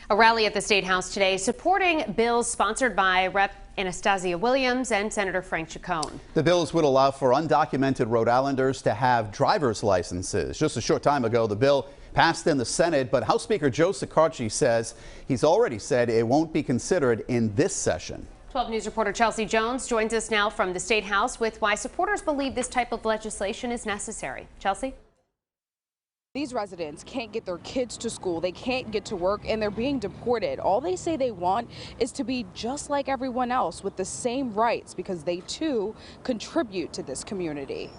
A rally at the State House today supporting bills sponsored by Rep. Anastasia Williams and Senator Frank Chacon. The bills would allow for undocumented Rhode Islanders to have driver's licenses. Just a short time ago, the bill passed in the Senate, but House Speaker Joe Cicarci says he's already said it won't be considered in this session. 12 News reporter Chelsea Jones joins us now from the State House with why supporters believe this type of legislation is necessary. Chelsea? These residents can't get their kids to school, they can't get to work, and they're being deported. All they say they want is to be just like everyone else with the same rights because they too contribute to this community.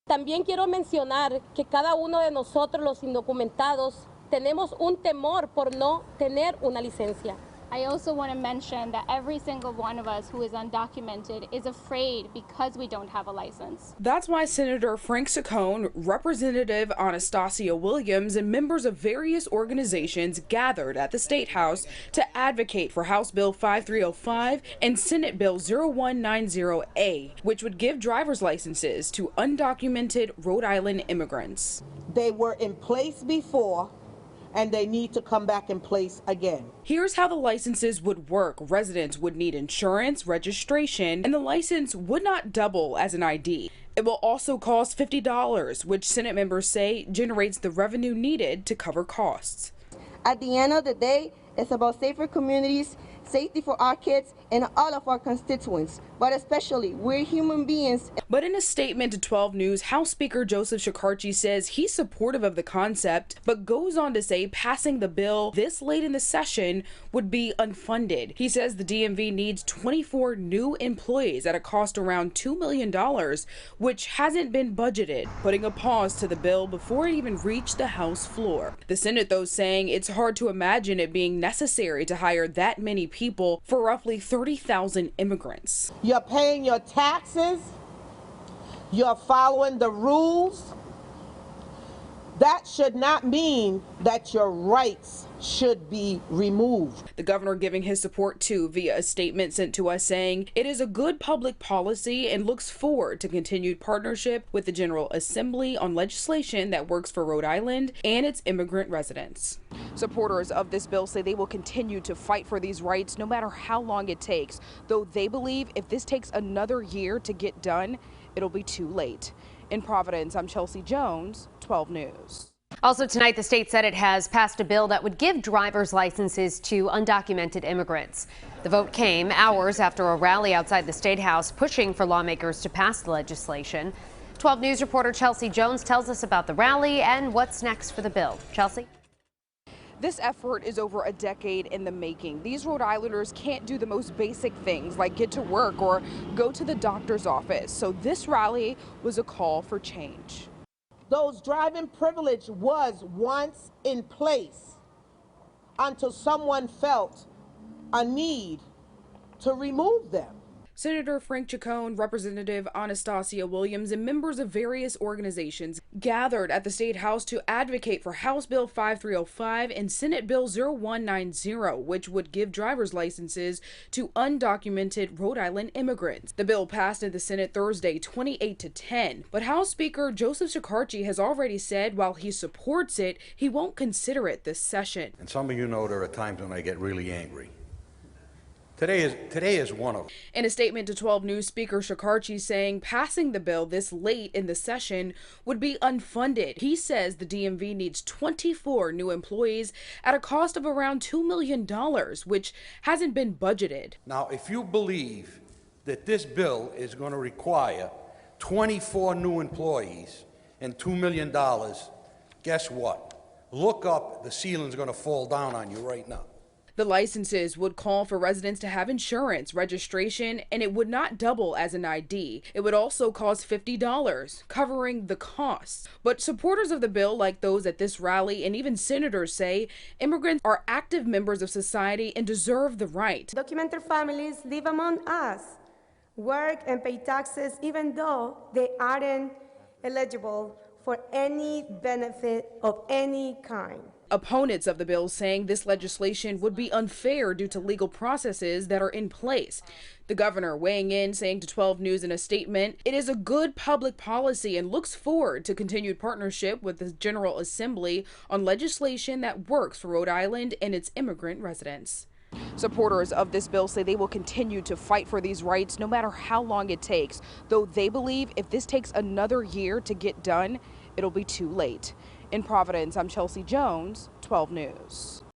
También quiero mencionar que cada uno de nosotros los indocumentados tenemos un temor por no tener una licencia. I also want to mention that every single one of us who is undocumented is afraid because we don't have a license. That's why Senator Frank Chacon, Representative Anastasia Williams, and members of various organizations gathered at the State House to advocate for House Bill 5305 and Senate Bill 0190A, which would give driver's licenses to undocumented Rhode Island immigrants. They were in place before, and they need to come back in place again. Here's how the licenses would work. Residents would need insurance, registration, and the license would not double as an ID. It will also cost $50, which Senate members say generates the revenue needed to cover costs. At the end of the day, it's about safer communities, safety for our kids and all of our constituents, but especially we're human beings. But in a statement to 12 News, House Speaker Joseph Cicarci says he's supportive of the concept, but goes on to say passing the bill this late in the session would be unfunded. He says the DMV needs 24 new employees at a cost around $2 million, which hasn't been budgeted, putting a pause to the bill before it even reached the House floor. The Senate, though, saying it's hard to imagine it being necessary to hire that many people for roughly 30,000 immigrants. You're paying your taxes, you're following the rules. That should not mean that your rights should be removed. The governor giving his support too via a statement sent to us saying it is a good public policy and looks forward to continued partnership with the General Assembly on legislation that works for Rhode Island and its immigrant residents. Supporters of this bill say they will continue to fight for these rights no matter how long it takes, though they believe if this takes another year to get done, it'll be too late. In Providence, I'm Chelsea Jones, 12 News. Also tonight, the state Senate has passed a bill that would give driver's licenses to undocumented immigrants. The vote came hours after a rally outside the State House pushing for lawmakers to pass the legislation. 12 News reporter Chelsea Jones tells us about the rally and what's next for the bill. Chelsea? This effort is over a decade in the making. These Rhode Islanders can't do the most basic things like get to work or go to the doctor's office. So this rally was a call for change. Those driving privilege was once in place until someone felt a need to remove them. Senator Frank Chacon, Representative Anastasia Williams, and members of various organizations gathered at the State House to advocate for House Bill 5305 and Senate Bill 0190, which would give driver's licenses to undocumented Rhode Island immigrants. The bill passed in the Senate Thursday 28-10, but House Speaker Joseph Cicarci has already said while he supports it, he won't consider it this session. And some of you know there are times when I get really angry. Today is one of them. In a statement to 12 News, Speaker Cicarci saying passing the bill this late in the session would be unfunded. He says the DMV needs 24 new employees at a cost of around $2 million, which hasn't been budgeted. Now, if you believe that this bill is going to require 24 new employees and $2 million, guess what? Look up, the ceiling's going to fall down on you right now. The licenses would call for residents to have insurance, registration, and it would not double as an ID. It would also cost $50, covering the costs. But supporters of the bill, like those at this rally and even senators, say immigrants are active members of society and deserve the right. Documented families live among us, work and pay taxes even though they aren't eligible for any benefit of any kind. Opponents of the bill saying this legislation would be unfair due to legal processes that are in place. The governor weighing in, saying to 12 News in a statement, it is a good public policy and looks forward to continued partnership with the General Assembly on legislation that works for Rhode Island and its immigrant residents. Supporters of this bill say they will continue to fight for these rights no matter how long it takes, though they believe if this takes another year to get done, it'll be too late. In Providence, I'm Chelsea Jones, 12 News.